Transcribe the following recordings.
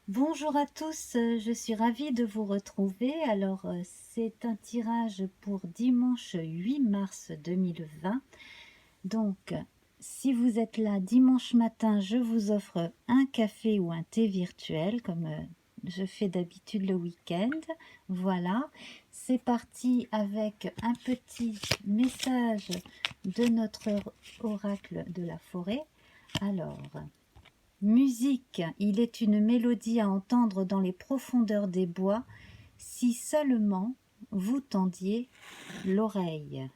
Bonjour à tous, je suis ravie de vous retrouver. Alors, c'est un tirage pour dimanche 8 mars 2020. Donc, si vous êtes là dimanche matin, je vous offre un café ou un thé virtuel, comme je fais d'habitude le week-end. Voilà, c'est parti avec un petit message de notre oracle de la forêt. Alors, musique, il est une mélodie à entendre dans les profondeurs des bois, si seulement vous tendiez l'oreille.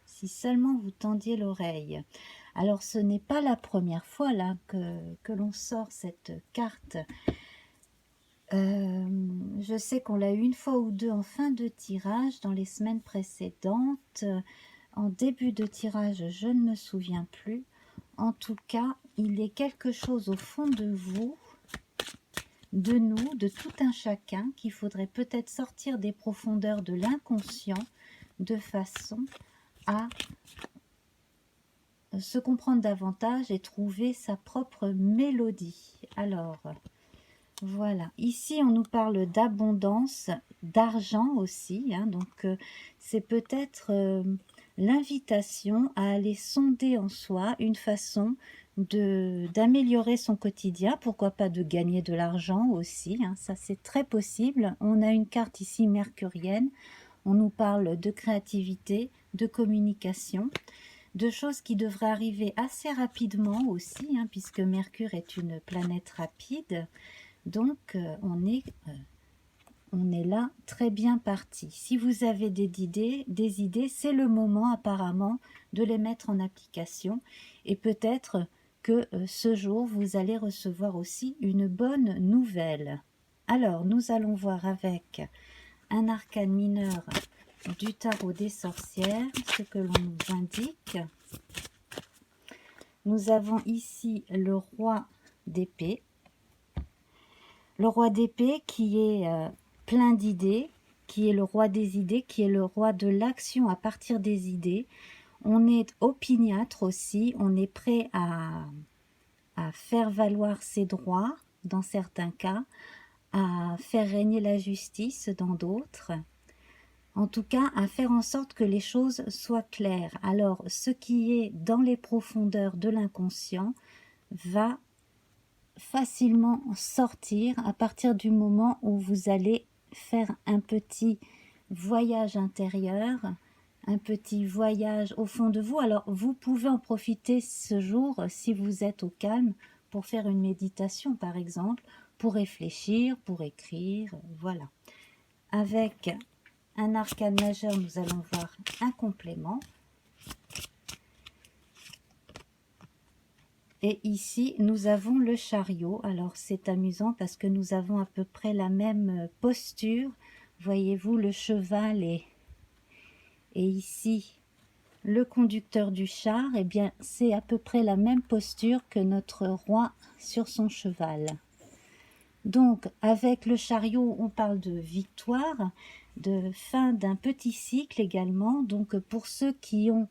Si seulement vous tendiez l'oreille. Alors ce n'est pas la première fois là que l'on sort cette carte. Je sais qu'on l'a eu une fois ou deux en fin de tirage dans les semaines précédentes. En début de tirage, je ne me souviens plus. En tout cas, il est quelque chose au fond de vous, de nous, de tout un chacun, qu'il faudrait peut-être sortir des profondeurs de l'inconscient de façon à se comprendre davantage et trouver sa propre mélodie. Alors, voilà. Ici, on nous parle d'abondance, d'argent aussi. Donc, c'est peut-être l'invitation à aller sonder en soi une façon d'améliorer son quotidien. Pourquoi pas de gagner de l'argent aussi. Ça, c'est très possible. On a une carte ici mercurienne. On nous parle de créativité, de communication, de choses qui devraient arriver assez rapidement aussi, puisque Mercure est une planète rapide. Donc, on est là très bien parti. Si vous avez des idées, c'est le moment apparemment de les mettre en application. Et peut-être que ce jour, vous allez recevoir aussi une bonne nouvelle. Alors, nous allons voir avec un arcane mineur du tarot des sorcières ce que l'on nous indique. Nous avons ici le roi d'épée. Le roi d'épée qui est plein d'idées, qui est le roi des idées, qui est le roi de l'action à partir des idées. On est opiniâtre aussi, on est prêt à faire valoir ses droits dans certains cas, à faire régner la justice dans d'autres. En tout cas, à faire en sorte que les choses soient claires. Alors, ce qui est dans les profondeurs de l'inconscient va facilement sortir à partir du moment où vous allez faire un petit voyage intérieur, un petit voyage au fond de vous. Alors vous pouvez en profiter ce jour si vous êtes au calme pour faire une méditation par exemple, pour réfléchir, pour écrire, voilà. Avec un arcane majeur, nous allons voir un complément. Et ici, nous avons le chariot. Alors, c'est amusant parce que nous avons à peu près la même posture. Voyez-vous, le cheval et ici, le conducteur du char. Eh bien, c'est à peu près la même posture que notre roi sur son cheval. Donc, avec le chariot, on parle de victoire, de fin d'un petit cycle également. Donc, pour ceux qui ont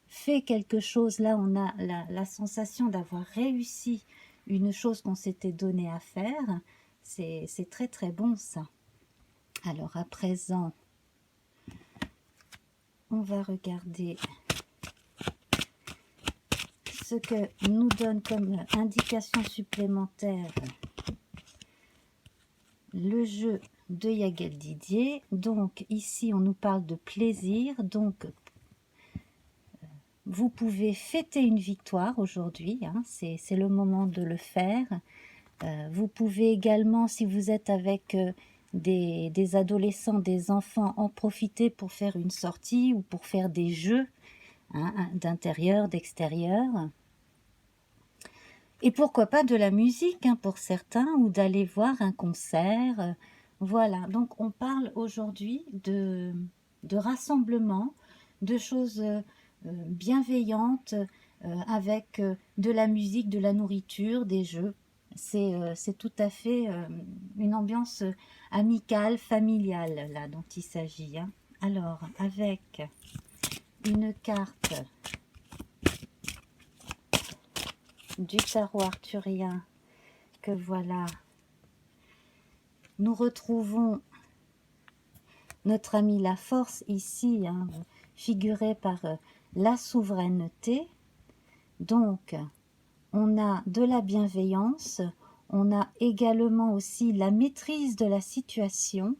fait quelque chose, là on a la sensation d'avoir réussi une chose qu'on s'était donné à faire. C'est très très bon ça. Alors à présent, on va regarder ce que nous donne comme indication supplémentaire le jeu de Yagel Didier. Donc ici on nous parle de plaisir, donc vous pouvez fêter une victoire aujourd'hui, c'est le moment de le faire. Vous pouvez également, si vous êtes avec des adolescents, des enfants, en profiter pour faire une sortie ou pour faire des jeux d'intérieur, d'extérieur. Et pourquoi pas de la musique pour certains, ou d'aller voir un concert. Voilà, donc on parle aujourd'hui de rassemblement, de choses bienveillantes, avec de la musique, de la nourriture, des jeux. C'est tout à fait une ambiance amicale, familiale, là, dont il s'agit. Alors, avec une carte du tarot arthurien Donc voilà, nous retrouvons notre ami la force ici, hein, figurée par la souveraineté. Donc, on a de la bienveillance, on a également aussi la maîtrise de la situation.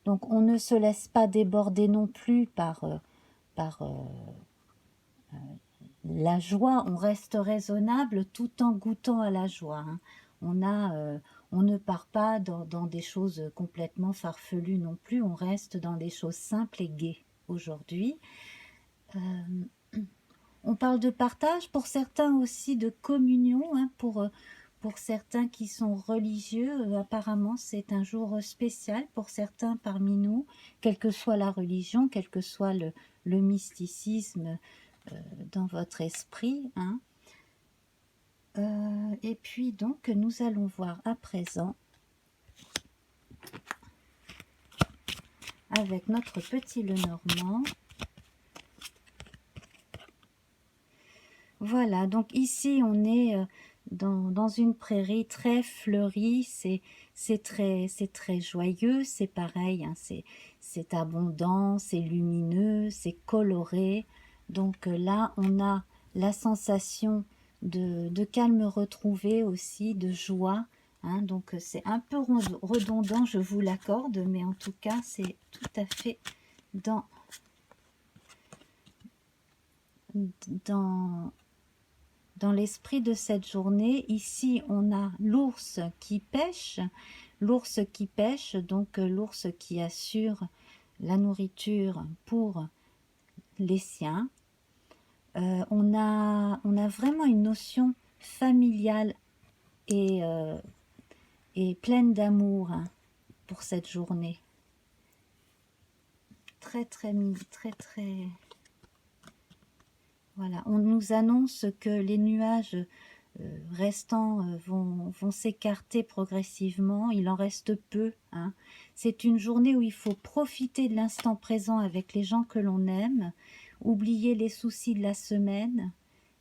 Donc, on ne se laisse pas déborder non plus par la joie, on reste raisonnable tout en goûtant à la joie. Hein. On ne part pas dans des choses complètement farfelues non plus, on reste dans des choses simples et gaies aujourd'hui. On parle de partage, pour certains aussi de communion, hein, pour certains qui sont religieux. Apparemment c'est un jour spécial pour certains parmi nous, quelle que soit la religion, quel que soit le mysticisme dans votre esprit. Hein. Et puis donc nous allons voir à présent avec notre petit Lenormand. Voilà, donc ici on est dans une prairie très fleurie, c'est très joyeux, c'est pareil, hein, c'est abondant, c'est lumineux, c'est coloré. Donc là on a la sensation de calme retrouvé aussi, de joie. Hein, donc c'est un peu redondant, je vous l'accorde, mais en tout cas c'est tout à fait dans l'esprit de cette journée. Ici on a l'ours qui pêche, donc l'ours qui assure la nourriture pour les siens. On a vraiment une notion familiale et pleine d'amour, hein, pour cette journée. Très. Voilà, on nous annonce que les nuages restants vont s'écarter progressivement, il en reste peu. Hein. C'est une journée où il faut profiter de l'instant présent avec les gens que l'on aime, oublier les soucis de la semaine,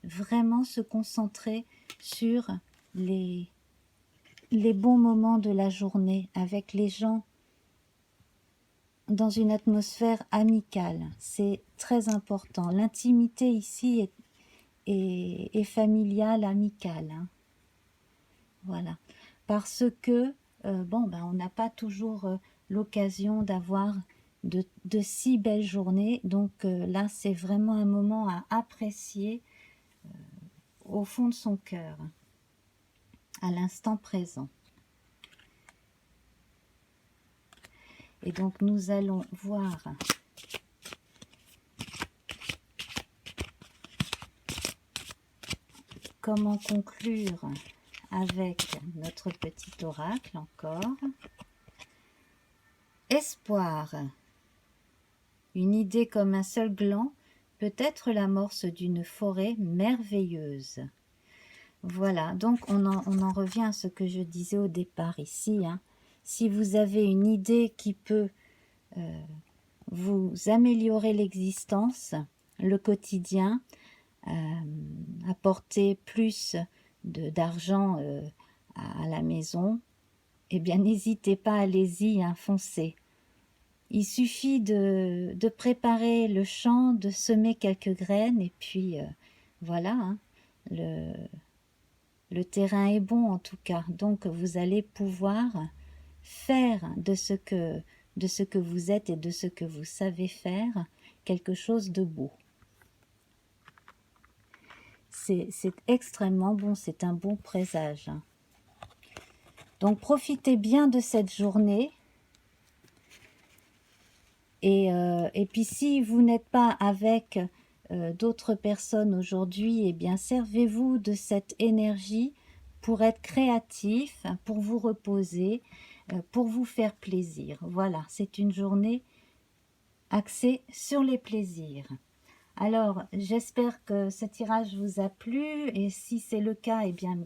vraiment se concentrer sur les bons moments de la journée avec les gens dans une atmosphère amicale. C'est très important. L'intimité ici est familiale, amicale. Hein. Voilà. Parce que, on n'a pas toujours l'occasion d'avoir de si belles journées. Donc là, c'est vraiment un moment à apprécier au fond de son cœur, à l'instant présent. Et donc nous allons voir comment conclure avec notre petit oracle encore. Espoir. Une idée comme un seul gland peut être l'amorce d'une forêt merveilleuse. Voilà, donc on en revient à ce que je disais au départ ici. Hein. Si vous avez une idée qui peut vous améliorer l'existence, le quotidien, apporter plus d'argent à la maison, eh bien n'hésitez pas, allez-y, hein, foncez. Il suffit de préparer le champ, de semer quelques graines et puis voilà, hein, le terrain est bon en tout cas. Donc vous allez pouvoir faire de ce que vous êtes et de ce que vous savez faire quelque chose de beau. C'est extrêmement bon, c'est un bon présage. Donc profitez bien de cette journée. Et puis si vous n'êtes pas avec d'autres personnes aujourd'hui, eh bien servez-vous de cette énergie pour être créatif, pour vous reposer, pour vous faire plaisir. Voilà, c'est une journée axée sur les plaisirs. Alors, j'espère que ce tirage vous a plu et si c'est le cas, eh bien,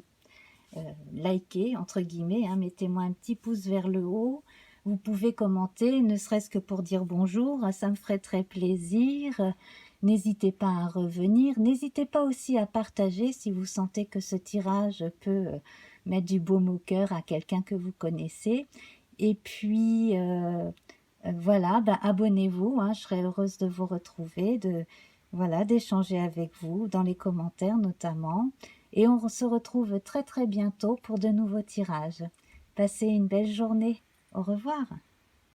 likez, entre guillemets, hein, mettez-moi un petit pouce vers le haut. Vous pouvez commenter, ne serait-ce que pour dire bonjour, ça me ferait très plaisir. N'hésitez pas à revenir. N'hésitez pas aussi à partager si vous sentez que ce tirage peut mettre du baume au cœur à quelqu'un que vous connaissez. Et puis, voilà, ben, abonnez-vous, hein, je serai heureuse de vous retrouver, voilà, d'échanger avec vous, dans les commentaires notamment. Et on se retrouve très très bientôt pour de nouveaux tirages. Passez une belle journée. Au revoir.